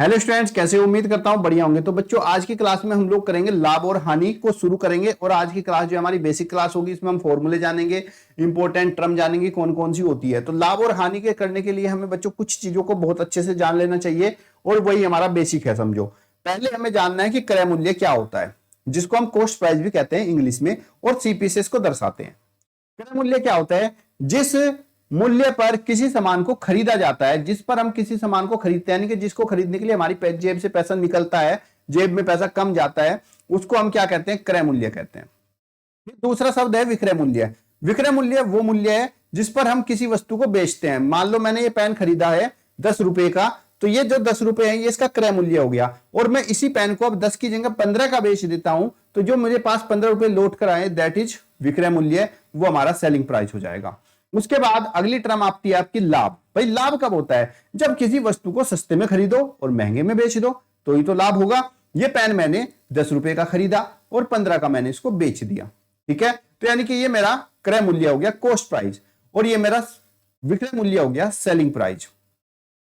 Hello students, कैसे हो? उम्मीद करता हूं बढ़िया होंगे। तो बच्चों, आज की क्लास में हम लोग करेंगे लाभ और हानि को शुरू करेंगे। और आज की क्लास जो हमारी बेसिक क्लास होगी, इसमें हम फॉर्मूले जानेंगे, इंपॉर्टेंट टर्म जानेंगे कौन कौन सी होती है। तो लाभ और हानि के करने के लिए हमें बच्चों कुछ चीजों को बहुत अच्छे से जान लेना चाहिए, और वही हमारा बेसिक है। समझो, पहले हमें जानना है कि क्रय मूल्य क्या होता है, जिसको हम कॉस्ट प्राइस भी कहते हैं इंग्लिश में, और सीपी से इसको दर्शाते हैं। क्रय मूल्य क्या होता है? जिस मूल्य पर किसी सामान को खरीदा जाता है, जिस पर हम किसी सामान को खरीदते हैं, यानी कि जिसको खरीदने के लिए हमारी जेब से पैसा निकलता है, जेब में पैसा कम जाता है, उसको हम क्या कहते हैं? क्रय मूल्य कहते हैं। दूसरा शब्द है विक्रय मूल्य। विक्रय मूल्य वो मूल्य है जिस पर हम किसी वस्तु को बेचते हैं। मान लो मैंने ये पेन खरीदा है 10 रुपए का, तो ये जो 10 रुपए है ये इसका क्रय मूल्य हो गया, और मैं इसी पेन को अब 10 की जगह 15 का बेच देता हूं, तो जो मुझे पास 15 रुपए लौट कर आए, दैट इज विक्रय मूल्य, वो हमारा सेलिंग प्राइस हो जाएगा। उसके बाद अगली टर्म आती है आपकी लाभ। भाई, लाभ कब होता है? जब किसी वस्तु को सस्ते में खरीदो और महंगे में बेच दो, तो ही तो लाभ होगा। ये पेन मैंने 10 रुपए का खरीदा और 15 का मैंने इसको बेच दिया, ठीक है? तो यानी कि ये मेरा क्रय मूल्य हो गया, कॉस्ट प्राइस, और ये मेरा विक्रय मूल्य हो गया, सेलिंग प्राइस,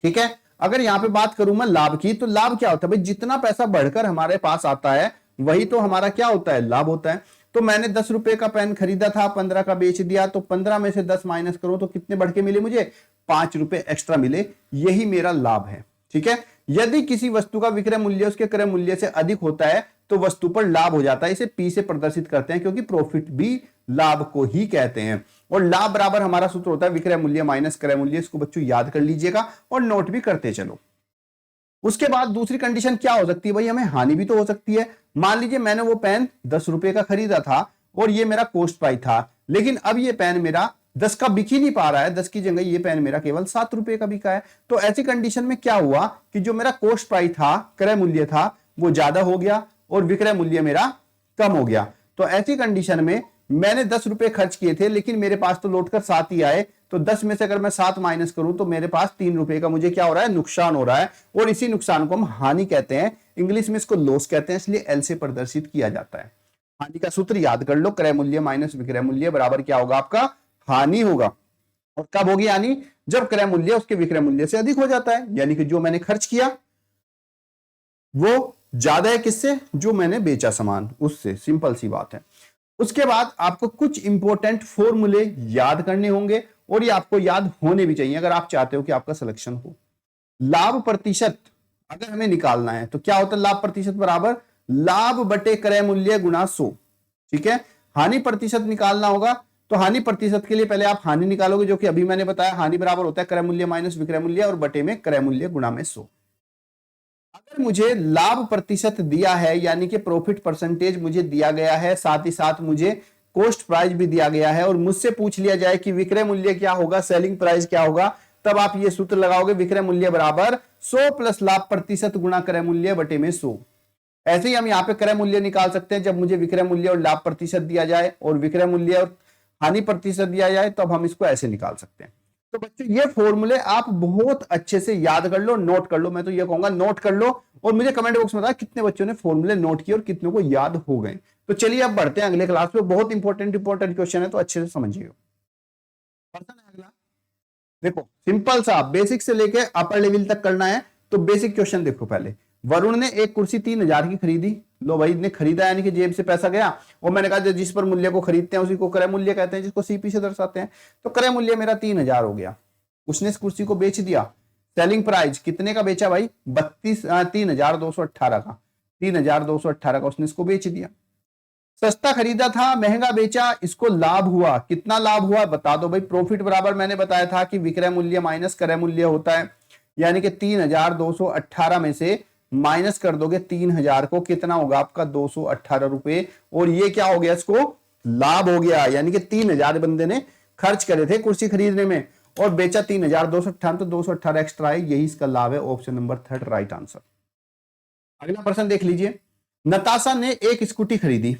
ठीक है? अगर यहां पे बात करूं मैं लाभ की, तो लाभ क्या होता है? भाई, जितना पैसा बढ़कर हमारे पास आता है, वही तो हमारा क्या होता है? लाभ होता है। तो मैंने 10 रुपए का पेन खरीदा था, 15 का बेच दिया, तो 15 में से 10 माइनस करो तो कितने बढ़ के मिले मुझे? 5 रुपए एक्स्ट्रा मिले। यही मेरा लाभ है, ठीक है? यदि किसी वस्तु का विक्रय मूल्य उसके क्रय मूल्य से अधिक होता है, तो वस्तु पर लाभ हो जाता है। इसे पी से प्रदर्शित करते हैं, क्योंकि प्रॉफिट भी लाभ को ही कहते हैं। और लाभ बराबर हमारा सूत्र होता है विक्रय मूल्य माइनस क्रय मूल्य। इसको बच्चों याद कर लीजिएगा और नोट भी करते चलो। उसके बाद दूसरी कंडीशन क्या हो सकती है? भाई, हमें हानि भी तो हो सकती है। मान लीजिए मैंने वो पेन 10 रुपए का खरीदा था और ये मेरा कॉस्ट प्राइस था, लेकिन अब ये पेन मेरा 10 का बिक ही नहीं पा रहा है। 10 की जगह ये पेन मेरा केवल 7 रुपए का बिका है। तो ऐसी कंडीशन में क्या हुआ कि जो मेरा कॉस्ट प्राइस था, क्रय मूल्य था, वो ज्यादा हो गया और विक्रय मूल्य मेरा कम हो गया। तो ऐसी कंडीशन में मैंने 10 रुपए खर्च किए थे, लेकिन मेरे पास तो लौटकर 7 ही आए। तो 10 में से अगर मैं 7 माइनस करूं, तो मेरे पास 3 रुपए का मुझे क्या हो रहा है? नुकसान हो रहा है। और इसी नुकसान को हम हानि कहते हैं, इंग्लिश में इसको लॉस कहते हैं, इसलिए एल से प्रदर्शित किया जाता है। हानि का सूत्र याद कर लो, क्रय मूल्य माइनस विक्रय मूल्य बराबर क्या होगा? आपका हानि होगा। और कब होगी हानि? जब क्रय मूल्य उसके विक्रय मूल्य से अधिक हो जाता है, यानी कि जो मैंने खर्च किया वो ज्यादा है किससे? जो मैंने बेचा सामान उससे। सिंपल सी बात है। उसके बाद आपको कुछ इंपॉर्टेंट फॉर्मूले याद करने होंगे, और ये आपको याद होने भी चाहिए अगर आप चाहते हो कि आपका सिलेक्शन हो। लाभ प्रतिशत अगर हमें निकालना है, तो क्या होता है? लाभ प्रतिशत बराबर लाभ बटे क्रय मूल्य गुणा 100, ठीक है? हानि प्रतिशत निकालना होगा, तो हानि प्रतिशत के लिए पहले आप हानि निकालोगे, जो कि अभी मैंने बताया। हानि बराबर होता है क्रय मूल्य माइनस विक्रय मूल्य, और बटे में क्रय मूल्य गुणा में 100। अगर मुझे लाभ प्रतिशत दिया है, यानी कि प्रॉफिट परसेंटेज मुझे दिया गया है, साथ ही साथ मुझे कॉस्ट प्राइस भी दिया गया है, और मुझसे पूछ लिया जाए कि विक्रय मूल्य क्या होगा, सेलिंग प्राइस क्या होगा, तब आप ये सूत्र लगाओगे, विक्रय मूल्य बराबर 100 प्लस लाभ प्रतिशत गुणा क्रय मूल्य बटे में 100। ऐसे ही हम यहाँ पे क्रय मूल्य निकाल सकते हैं, जब मुझे विक्रय मूल्य और लाभ प्रतिशत दिया जाए, और विक्रय मूल्य और हानि प्रतिशत दिया जाए, तब हम इसको ऐसे निकाल सकते हैं। तो बच्चों, ये फॉर्मूले आप बहुत अच्छे से याद कर लो, नोट कर लो। मैं तो ये कहूंगा नोट कर लो, और मुझे कमेंट बॉक्स में बताओ कितने बच्चों ने फॉर्मूले नोट किए और कितनों को याद हो गए। तो चलिए अब बढ़ते हैं अगले क्लास में। बहुत इंपॉर्टेंट क्वेश्चन है, तो अच्छे से समझिए। अगला देखो, सिंपल सा, बेसिक से लेके अपर लेवल तक करना है। तो बेसिक क्वेश्चन देखो पहले। वरुण ने एक कुर्सी 3,000 की खरीदी। लो भाई, ने खरीदा यानी कि जेब से पैसा गया, और मैंने कहा जिस पर मूल्य को खरीदते हैं उसी को क्रय मूल्य कहते हैं, जिसको सीपी से दर्शाते हैं। तो क्रय मूल्य मेरा 3,000 हो गया। उसने इस कुर्सी को बेच दिया। सेलिंग प्राइस कितने का बेचा भाई? 3,218 का। 3,218 का उसने इसको बेच दिया। सस्ता खरीदा था, महंगा बेचा, इसको लाभ हुआ। कितना लाभ हुआ बता दो भाई। प्रॉफिट बराबर मैंने बताया था कि विक्रय मूल्य माइनस क्रय मूल्य होता है, यानी कि 3,218 में से माइनस कर दोगे 3,000 को, कितना होगा आपका? 218 रुपए। और ये क्या हो गया? इसको लाभ हो गया, यानी कि 3,000 बंदे ने खर्च करे थे कुर्सी खरीदने में, और बेचा 3,218, तो 218 एक्स्ट्रा है। यही इसका लाभ है। Option number 3 right answer. अगला प्रश्न देख लीजिए। नताशा ने एक स्कूटी खरीदी।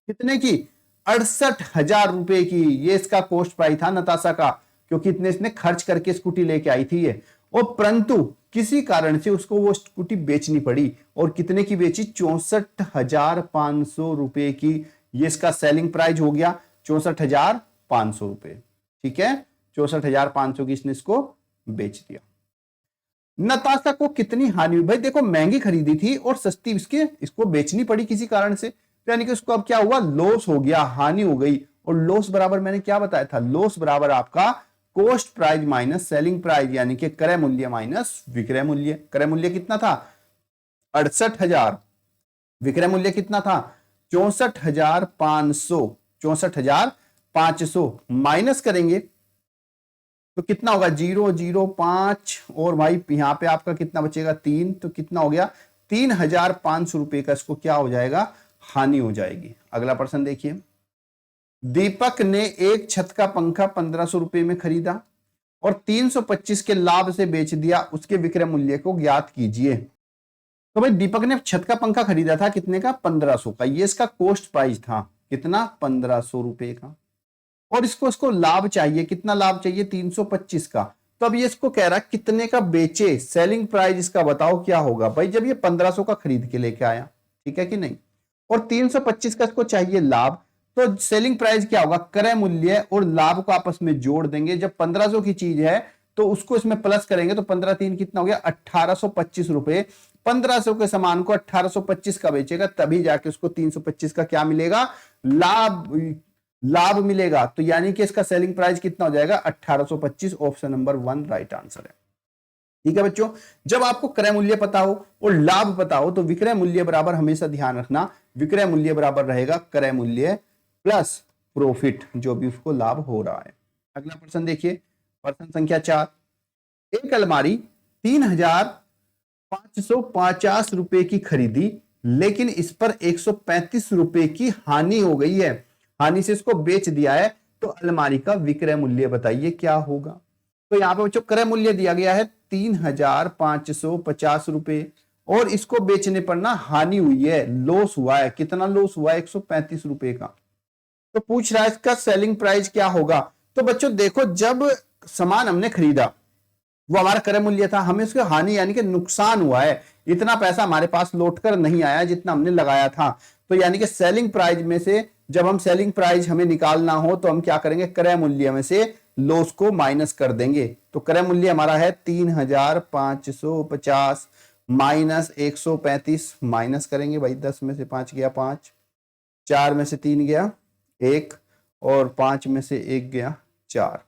कितने की? 68,000 रुपए की। ये इसका कॉस्ट प्राइस था नताशा का, क्योंकि इतने इसने खर्च करके स्कूटी लेके आई थी ये। और परंतु किसी कारण से उसको वो स्कूटी बेचनी पड़ी, और कितने की बेची? 64,500 रुपए की। ये इसका सेलिंग प्राइस हो गया 64,500 रुपए, ठीक है? 64,500 की इसने इसको बेच दिया। नताशा को कितनी हानि हुई? भाई देखो महंगी खरीदी थी और सस्ती इसको बेचनी पड़ी किसी कारण से, तो यानी कि उसको अब क्या हुआ, लॉस हो गया, हानि हो गई। और लॉस बराबर मैंने क्या बताया था, लॉस बराबर आपका cost price minus selling price, यानी कि क्रय मूल्य माइनस विक्रय मूल्य। क्रय मूल्य कितना था 68,000, विक्रय मूल्य कितना था 64,500, 64,500 माइनस करेंगे तो कितना होगा 005, और भाई यहां पे आपका कितना बचेगा 3, तो कितना हो गया 3,500 रुपए का इसको क्या हो जाएगा, हानि हो जाएगी। अगला प्रश्न देखिए, दीपक ने एक छत का पंखा 1,500 रुपए में खरीदा और 325 के लाभ से बेच दिया, उसके विक्रय मूल्य को ज्ञात कीजिए। तो भाई दीपक ने छत का पंखा खरीदा था कितने का 1,500 का, ये इसका कॉस्ट प्राइस था कितना 1,500 रुपए का, और इसको लाभ चाहिए, कितना लाभ चाहिए 325 का। तो अब ये इसको कह रहा है कितने का बेचे, सेलिंग प्राइस इसका बताओ क्या होगा। भाई जब ये 1,500 का खरीद के लेके आया, ठीक है कि नहीं, और 325 का इसको चाहिए लाभ, तो सेलिंग प्राइस क्या होगा, क्रय मूल्य और लाभ को आपस में जोड़ देंगे। जब 1,500 की चीज है तो उसको इसमें प्लस करेंगे तो 15 3 कितना हो गया 1,825 रुपए। 1,500 के सामान को 1,825 का बेचेगा, तभी जाके उसको 325 का क्या मिलेगा, लाभ मिलेगा। तो यानी कि इसका सेलिंग प्राइस कितना हो जाएगा 1,825। ऑप्शन नंबर 1 राइट आंसर है। ठीक है बच्चों, जब आपको क्रय मूल्य पता हो और लाभ पता हो तो विक्रय मूल्य बराबर हमेशा ध्यान रखना, विक्रय मूल्य बराबर रहेगा क्रय मूल्य प्लस प्रॉफिट, जो भी उसको लाभ हो रहा है। अगला प्रश्न देखिए, प्रश्न संख्या 4, एक अलमारी 3,550 रुपए की खरीदी, लेकिन इस पर 135 रुपए की हानि हो गई है, हानि से इसको बेच दिया है, तो अलमारी का विक्रय मूल्य बताइए क्या होगा। तो यहां पे बच्चों क्रय मूल्य दिया गया है 3,550 रुपए, और इसको बेचने पर ना हानि हुई है, लॉस हुआ है, कितना लॉस हुआ है 135 रुपए का। तो पूछ रहा है इसका सेलिंग प्राइस क्या होगा। तो बच्चों देखो, जब सामान हमने खरीदा वो हमारा क्रय मूल्य था, हमें उसकी हानि यानी कि नुकसान हुआ है, इतना पैसा हमारे पास लौट कर नहीं आया जितना हमने लगाया था। तो यानी कि सेलिंग प्राइस में से जब हम सेलिंग प्राइस हमें निकालना हो तो हम क्या करेंगे, क्रय मूल्य में से लॉस को माइनस कर देंगे। तो क्रय मूल्य हमारा है 3,550 माइनस 135, माइनस करेंगे भाई, 10 में से 5 गया 5, 4 में से 3 गया 1, और 5 में से 1 गया 4,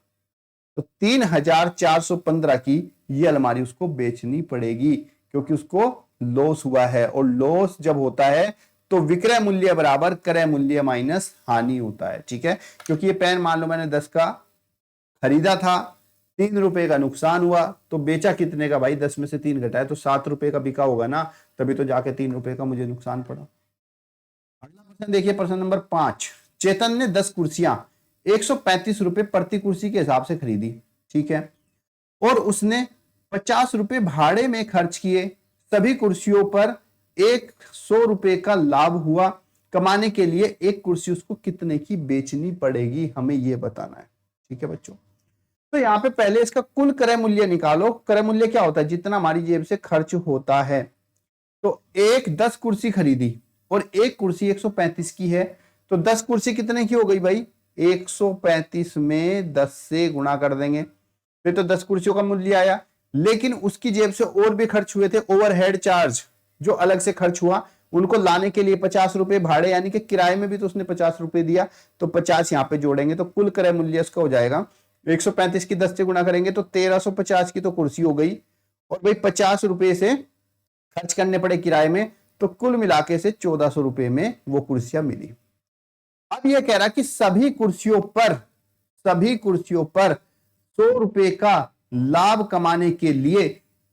तो 3,415 की ये अलमारी उसको बेचनी पड़ेगी, क्योंकि उसको लॉस हुआ है, और लॉस जब होता है तो विक्रय मूल्य बराबर क्रय मूल्य माइनस हानि होता है। ठीक है, क्योंकि ये पेन मान लो मैंने 10 का खरीदा था, 3 रुपए का नुकसान हुआ, तो बेचा कितने का भाई, 10 में से 3 घटाए तो 7 रुपए का बिका होगा ना, तभी तो जाके 3 रुपए का मुझे नुकसान पड़ा। अगला प्रश्न देखिए, प्रश्न नंबर 5, चेतन ने 10 कुर्सियां 135 रुपए प्रति कुर्सी के हिसाब से खरीदी, ठीक है, और उसने 50 रुपए भाड़े में खर्च किए, सभी कुर्सियों पर 100 रुपए का लाभ हुआ, कमाने के लिए एक कुर्सी उसको कितने की बेचनी पड़ेगी, हमें यह बताना है। ठीक है बच्चों, तो यहां पे पहले इसका कुल क्रय मूल्य निकालो। क्रय मूल्य क्या होता है, जितना हमारी जेब से खर्च होता है। तो 10 कुर्सी खरीदी और एक कुर्सी 135 की है, तो 10 कुर्सी कितने की हो गई भाई, 135 में 10 से गुणा कर देंगे, फिर तो 10 कुर्सियों का मूल्य आया। लेकिन उसकी जेब से और भी खर्च हुए थे, ओवरहेड चार्ज जो अलग से खर्च हुआ, उनको लाने के लिए 50 रुपए भाड़े, यानी कि किराए में भी तो उसने 50 रुपए दिया, तो 50 यहां पे जोड़ेंगे, तो कुल क्रय मूल्य इसका हो जाएगा 135 की 10 से गुणा करेंगे तो 1350 की तो कुर्सी हो गई, और भाई 50 रुपए से खर्च करने पड़े किराए में, तो कुल मिलाके से 1400 रुपए में वो कुर्सियां मिली। अब यह कह रहा कि सभी कुर्सियों पर 100 रुपए का लाभ कमाने के लिए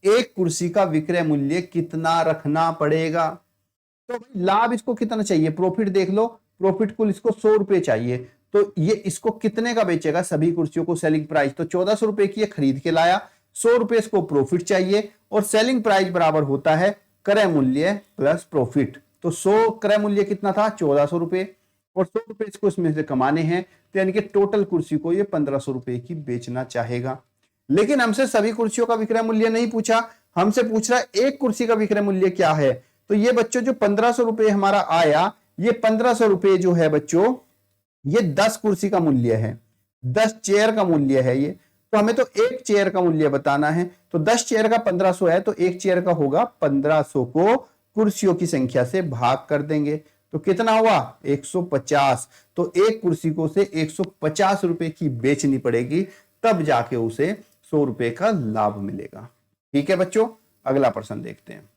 एक कुर्सी का विक्रय मूल्य कितना रखना पड़ेगा। तो भाई लाभ इसको कितना चाहिए, प्रॉफिट देख लो, प्रॉफिट कुल इसको 100 रुपए चाहिए, तो ये इसको कितने का बेचेगा, सभी कुर्सियों को सेलिंग प्राइस तो 1400 रुपए की खरीद के लाया, 100 रुपए इसको प्रॉफिट चाहिए, और सेलिंग प्राइस बराबर होता है क्रय मूल्य प्लस प्रॉफिट। तो 100 क्रय मूल्य कितना था 1400 रुपए, और 100 रुपए इसको इसमें से कमाने हैं, तो यानी कि टोटल कुर्सी को ये 1500 रुपए की बेचना चाहेगा। लेकिन हमसे सभी कुर्सियों का विक्रय मूल्य नहीं पूछा, हमसे पूछ रहा है एक कुर्सी का विक्रय मूल्य क्या है। तो ये बच्चों जो 1500 रुपए हमारा आया, ये 1500 रुपए जो है बच्चों, ये 10 कुर्सी का मूल्य है, 10 चेयर का मूल्य है ये। तो हमें तो एक चेयर का मूल्य बताना है, तो 10 चेयर का 1500 है, तो एक चेयर का होगा 1500 को कुर्सियों की संख्या से भाग कर देंगे, तो कितना हुआ 150। तो एक कुर्सी को उसे 150 रुपए की बेचनी पड़ेगी, तब जाके उसे 100 रुपए का लाभ मिलेगा। ठीक है बच्चों, अगला प्रश्न देखते हैं।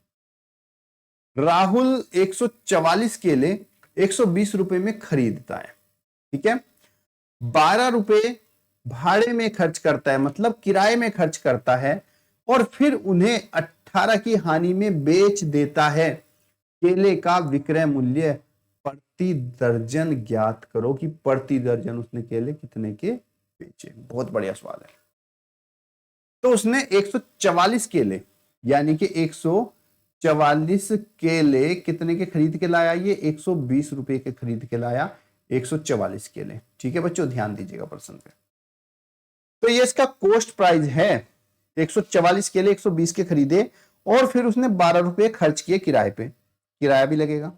राहुल 144 केले 120 रुपए में खरीदता है, ठीक है, 12 रुपए भाड़े में खर्च करता है, मतलब किराए में खर्च करता है, और फिर उन्हें 18 की हानि में बेच देता है। केले का विक्रय मूल्य प्रति दर्जन ज्ञात करो, कि प्रति दर्जन उसने केले कितने के बेचे। बहुत बढ़िया सवाल है। तो उसने 144 केले यानी कि 144 केले कितने के खरीद के लाया, ये 120 रुपए के खरीद के लाया 144 केले। ठीक है बच्चों, ध्यान दीजिएगा प्रश्न पे। तो ये इसका कॉस्ट प्राइस है, 144 केले 120 के खरीदे, और फिर उसने 12 रुपए खर्च किए किराए पे। किराया भी लगेगा,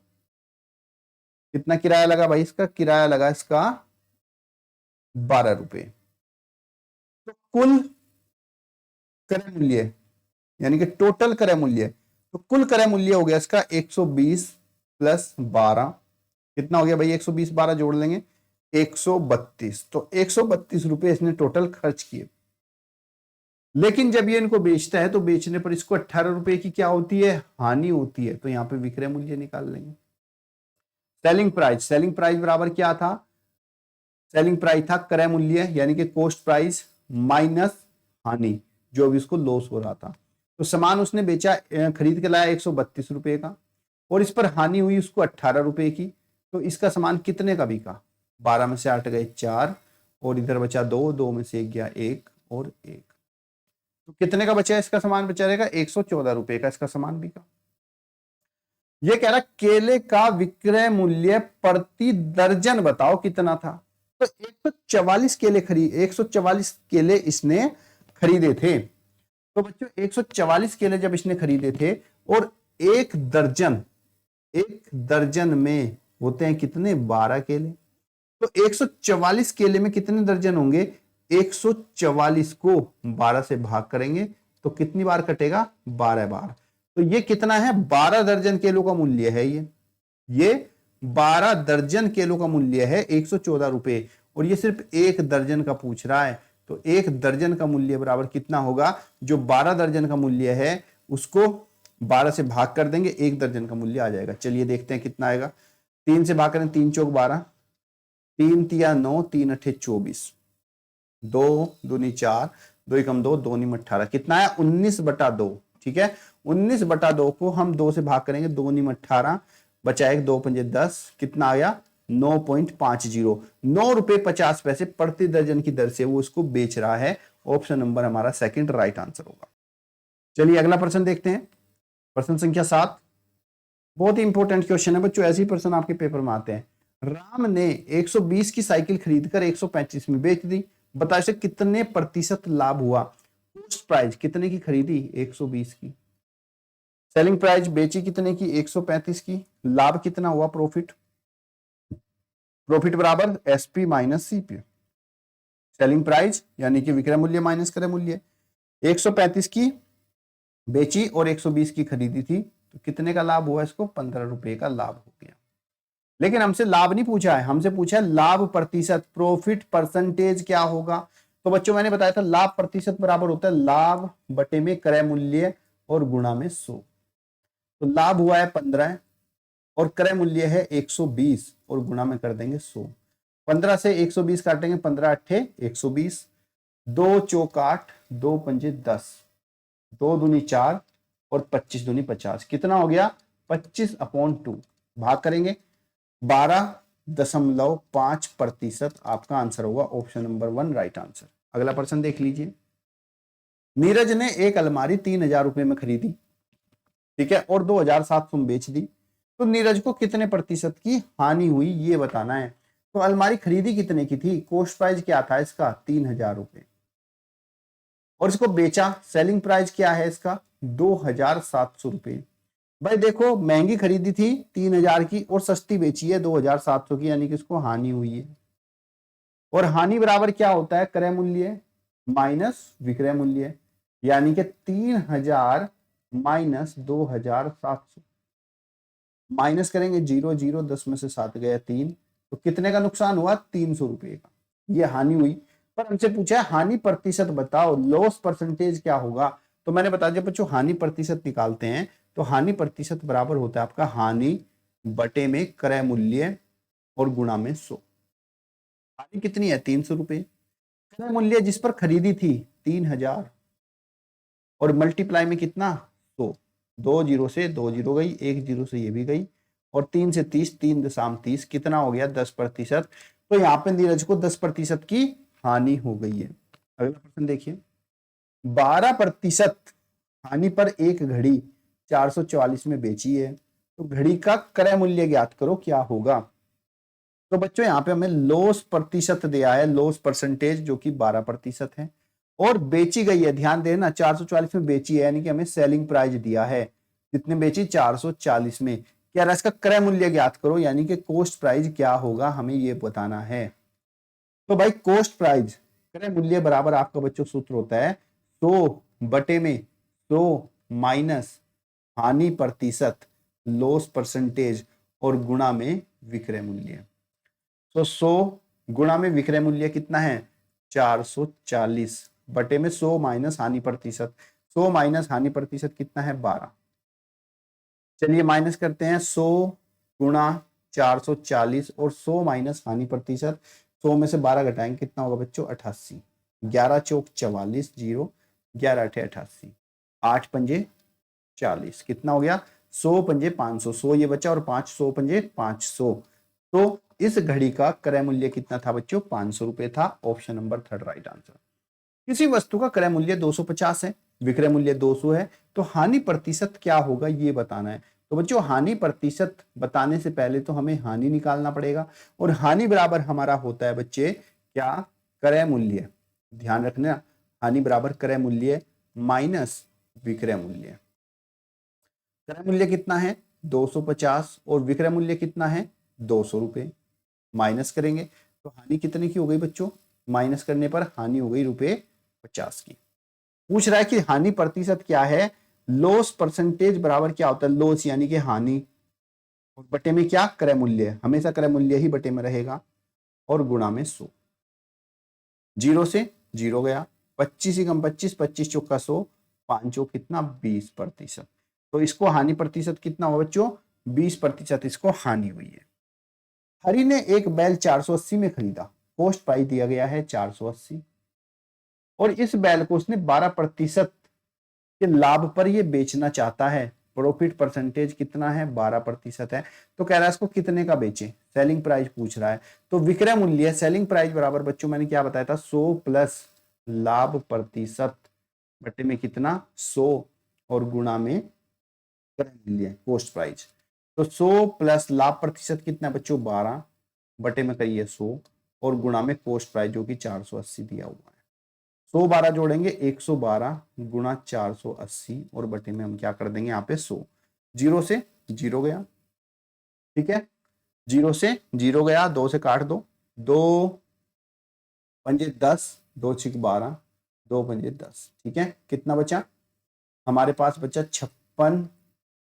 कितना किराया लगा भाई इसका, किराया लगा इसका 12 रुपए। तो कुल क्रय मूल्य यानी कि टोटल क्रय मूल्य, तो कुल क्रय मूल्य हो गया इसका 120 प्लस 12, कितना हो गया भाई 120 12 जोड़ लेंगे 132। तो 132 रुपए इसने टोटल खर्च किए। लेकिन जब ये इनको बेचता है तो बेचने पर इसको 18 रुपए की क्या होती है, हानि होती है। तो यहां पे विक्रय मूल्य निकाल लेंगे। सेलिंग प्राइस, सेलिंग प्राइस बराबर क्या था, सेलिंग प्राइस था क्रय मूल्य यानी कि कॉस्ट प्राइस माइनस हानि, जो भी इसको लॉस हो रहा था। तो सामान उसने बेचा, खरीद के लाया 132 रुपए का, और इस पर हानि हुई उसको 18 रुपए की। तो इसका सामान कितने का बिका, 12 में से 8 गए 4, और इधर बचा 2, 2 में से 1 गया 1 और 1। तो कितने का बचा इसका सामान, बचा रहेगा 114 रुपए का इसका सामान बिका। ये कह रहा केले का विक्रय मूल्य प्रति दर्जन बताओ कितना था। तो 144 केले 144 केले इसने खरीदे थे। तो बच्चों 144 केले जब इसने खरीदे थे, और एक दर्जन में होते हैं कितने, 12 केले। तो 144 केले में कितने दर्जन होंगे, 144 को 12 से भाग करेंगे तो कितनी बार कटेगा, 12 बार। तो ये कितना है, 12 दर्जन केलों का मूल्य है ये 12 दर्जन केलों का मूल्य है 114 रुपए, और ये सिर्फ एक दर्जन का पूछ रहा है। तो एक दर्जन का मूल्य बराबर कितना होगा, जो 12 दर्जन का मूल्य है उसको 12 से भाग कर देंगे, एक दर्जन का मूल्य आ जाएगा। चलिए देखते हैं कितना आएगा। 3 से भाग करें, 3 चौक 12, 3 तिया 9, 3 अठे 24, 2 दूनी 4, 2 एकम 2, 2 नीम 18, कितना है 19/2। ठीक है, 19/2 को हम 2 से भाग करेंगे, 2 नीम 18, बचा एक 2 पंजे 10, कितना आ गया 9.50, 9 रुपए 50 पैसे प्रति दर्जन की दर से वो इसको बेच रहा है। ऑप्शन नंबर हमारा सेकंड राइट आंसर होगा। चलिए अगला प्रश्न देखते हैं, प्रश्न संख्या 7। बहुत ही इंपॉर्टेंट क्वेश्चन है बच्चों, ऐसे ही प्रश्न आपके पेपर में आते हैं। राम ने 120 की साइकिल खरीदकर 135 में बेच दी, बताओ इसे कितने प्रतिशत लाभ हुआ। कॉस्ट प्राइस कितने की खरीदी, 120 की। सेलिंग प्राइस बेची कितने की, 135 की। लाभ कितना हुआ, प्रॉफिट बराबर SP minus CP. Selling price यानी कि विक्रय मूल्य माइनस क्रय मूल्य। 135 की बेची और 120 की खरीदी थी, तो कितने का लाभ हुआ इसको, 15 रुपए का लाभ हो गया। लेकिन हमसे लाभ नहीं पूछा है, हमसे पूछा है लाभ प्रतिशत, प्रॉफिट परसेंटेज क्या होगा। तो बच्चों मैंने बताया था लाभ प्रतिशत बराबर होता है लाभ बटे में क्रय मूल्य और गुणा में 100। तो लाभ हुआ है 15 और क्रय मूल्य है 120 और गुणा में कर देंगे 100। 15 से 120 काटेंगे, 15 अट्ठे 120, 2 चौक 8, 2 पंजे 10, 2 दूनी 4 और 25 दूनी 50, कितना हो गया 25/2। भाग करेंगे 12.5% आपका आंसर होगा ऑप्शन नंबर 1 राइट आंसर। अगला प्रश्न देख लीजिए। नीरज ने एक अलमारी 3000 रुपए में खरीदी, ठीक है, और 2700 में बेच दी, तो नीरज को कितने प्रतिशत की हानि हुई ये बताना है। तो अलमारी खरीदी कितने की थी, कॉस्ट प्राइस क्या था इसका 3000 रुपए, और इसको बेचा, सेलिंग प्राइस क्या है इसका 2700 रुपए। भाई देखो महंगी खरीदी थी 3000 की और सस्ती बेची है 2700 की, यानी कि इसको हानि हुई है। और हानि बराबर क्या होता है क्रय मूल्य माइनस विक्रय मूल्य, यानी कि 3000 माइनस 2700, माइनस करेंगे 0 0, 10 में से 7 गया 3, तो कितने का नुकसान हुआ? 300 रुपए का, ये हानि हुई। पर हमसे पूछा है हानि प्रतिशत बताओ, लॉस परसेंटेज क्या होगा। तो मैंने बता दिया बच्चों, हानि प्रतिशत निकालते हैं तो हानि प्रतिशत बराबर होता है आपका हानि बटे में क्रय मूल्य और गुणा में 100। हानि कितनी है? 300 रुपए। क्रय मूल्य जिस पर खरीदी थी 3000, और मल्टीप्लाई में कितना? 100। 2 जीरो से 2 जीरो गई, 1 जीरो से ये भी गई, और 3 से 30, 3 दशम 30, कितना हो गया? 10%। तो यहाँ पे नीरज को 10% की हानि हो गई है। अगला प्रश्न देखिए, 12% हानि पर एक घड़ी 444 में बेची है, तो घड़ी का क्रय मूल्य ज्ञात करो, क्या होगा। तो बच्चों यहाँ पे हमें लॉस प्रतिशत दिया है, लॉस परसेंटेज, जो कि 12% है, और बेची गई है, ध्यान देना 444 में बेची है, यानी कि हमें सेलिंग प्राइस दिया है, कितने बेची? 440 में। क्या रहा? इसका क्रय मूल्य ज्ञात करो, यानी कि कॉस्ट प्राइस क्या होगा, हमें ये बताना है। तो भाई कॉस्ट प्राइस क्रय मूल्य बराबर आपका बच्चों सूत्र होता है 100 बटे में 100 माइनस हानि प्रतिशत, लॉस परसेंटेज, और गुणा में विक्रय मूल्य। तो 100 गुणा में विक्रय मूल्य कितना है? 440 बटे में 100 माइनस हानि प्रतिशत, 100 माइनस हानि प्रतिशत कितना है? 12। चलिए माइनस करते हैं, 100 गुणा 440 और 100 माइनस हानि प्रतिशत, 100 में से 12 घटाएंगे, कितना होगा बच्चों? 88। 11 चौक 44, 0, 11 अठे 88, 8 पंजे 40, कितना हो गया? 100 पंजे 500, 100 ये बचा और 500 पंजे 500। तो इस घड़ी का क्रय मूल्य कितना था बच्चों? 500 रुपए था। Option number 3 right answer. किसी वस्तु का क्रय मूल्य 250 है, विक्रय मूल्य 200 है, तो हानि प्रतिशत क्या होगा ये बताना है। तो बच्चों हानि प्रतिशत बताने से पहले तो हमें हानि निकालना पड़ेगा, और हानि बराबर हमारा होता है बच्चे क्या? क्रय मूल्य। ध्यान रखना, हानि बराबर क्रय मूल्य माइनस विक्रय मूल्य। क्रय मूल्य कितना है? 250, और विक्रय मूल्य कितना है? 200 रुपए। माइनस करेंगे तो हानि कितने की हो गई बच्चों? माइनस करने पर हानि हो गई रुपए 50 की। पूछ रहा है कि हानि प्रतिशत क्या है, लॉस परसेंटेज बराबर क्या होता है? लॉस यानी कि हानि, और बटे में क्या? क्रय मूल्य, हमेशा क्रय मूल्य ही बटे में रहेगा, और गुणा में 100। 0 से 0 गया, 25 ही कम 25, 25 चौका 100, 5 चौक कितना? 20%। तो इसको हानि प्रतिशत कितना हुआ बच्चों? 20% इसको हानि हुई है। हरि ने एक बैल 480 में खरीदा, कॉस्ट प्राइस दिया गया है 480, और इस बैल को उसने 12% के लाभ पर ये बेचना चाहता है। प्रॉफिट परसेंटेज कितना है? 12% है। तो कह रहा है इसको कितने का बेचे, सेलिंग प्राइस पूछ रहा है। तो विक्रय मूल्य, सेलिंग प्राइस बराबर बच्चों मैंने क्या बताया था? 100 प्लस लाभ प्रतिशत बटे में कितना? 100, और गुणा में क्रय मूल्य, कॉस्ट प्राइस। तो 100 प्लस लाभ प्रतिशत कितना है बच्चों? 12 बटे में करिए 100, और गुणा में कॉस्ट प्राइस जो कि 480 दिया हुआ है। 100 12 जोड़ेंगे 112 गुणा 480, और बटे में हम क्या कर देंगे यहाँ पे 100। 0 से 0 गया, ठीक है, 0 से 0 गया, 2 से काट दो, 2 पंजे 10, 2 छिक 12, 2 पंजे 10, ठीक है। कितना बचा हमारे पास? बचा 56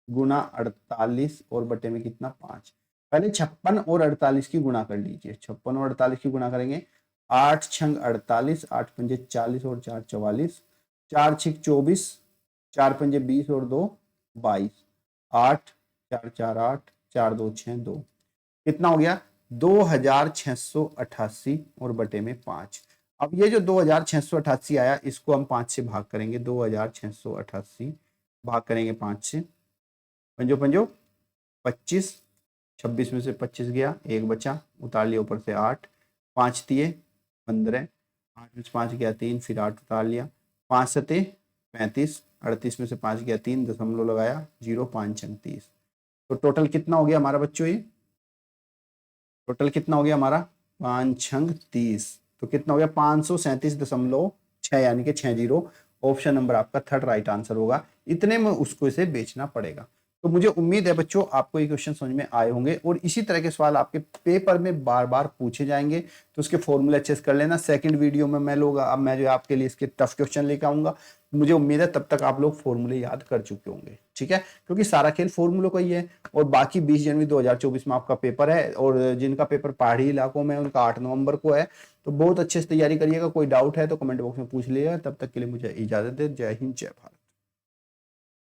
गुणा 48, और बटे में कितना? 5। पहले 56 और 48 की गुणा कर लीजिए, 56 और 48 की गुणा करेंगे, 8 छंग 48, 8 पंजे 40 और 4 44, 4 छिक 24, 4 पंजे 20 और 2 22, 8 4 4 8, 4 2 6 2, कितना हो गया? 2688, और बटे में 5। अब ये जो 2688 आया, इसको हम 5 से भाग करेंगे, 2688 भाग करेंगे 5 से, पंजो पंजो 25, 26 में से 25 गया, एक बचा, उतार लिया ऊपर से 8, 5 दिए 15, 8 में से 5 गया 3, फिर 8 उतार लिया, 5 सते 35, 38 में से 5 गया 3, दशमलव लगाया 0, 5 छंग 30। तो टोटल कितना हो गया हमारा बच्चों? ये टोटल कितना हो गया हमारा? 5 छंग 30। तो कितना हो गया? 537.6, यानी कि 60। ऑप्शन नंबर आपका 3 राइट आंसर होगा। इतने में उसको इसे बेचना पड़ेगा। तो मुझे उम्मीद है बच्चों आपको ये क्वेश्चन समझ में आए होंगे, और इसी तरह के सवाल आपके पेपर में बार बार पूछे जाएंगे, तो उसके फॉर्मूले अच्छे से कर लेना। सेकंड वीडियो में मैं जो आपके लिए इसके टफ क्वेश्चन लेकर आऊंगा। मुझे उम्मीद है तब तक आप लोग फॉर्मूले याद कर चुके होंगे, ठीक है, क्योंकि सारा खेल फॉर्मूलों का ही है। और बाकी 20 जनवरी 2024 में आपका पेपर है, और जिनका पेपर पहाड़ी इलाकों में उनका 8 नवंबर को है। तो बहुत अच्छे से तैयारी करिएगा। कोई डाउट है तो कमेंट बॉक्स में पूछ लिएगा। तब तक के लिए मुझे इजाजत दे। जय हिंद, जय भारत।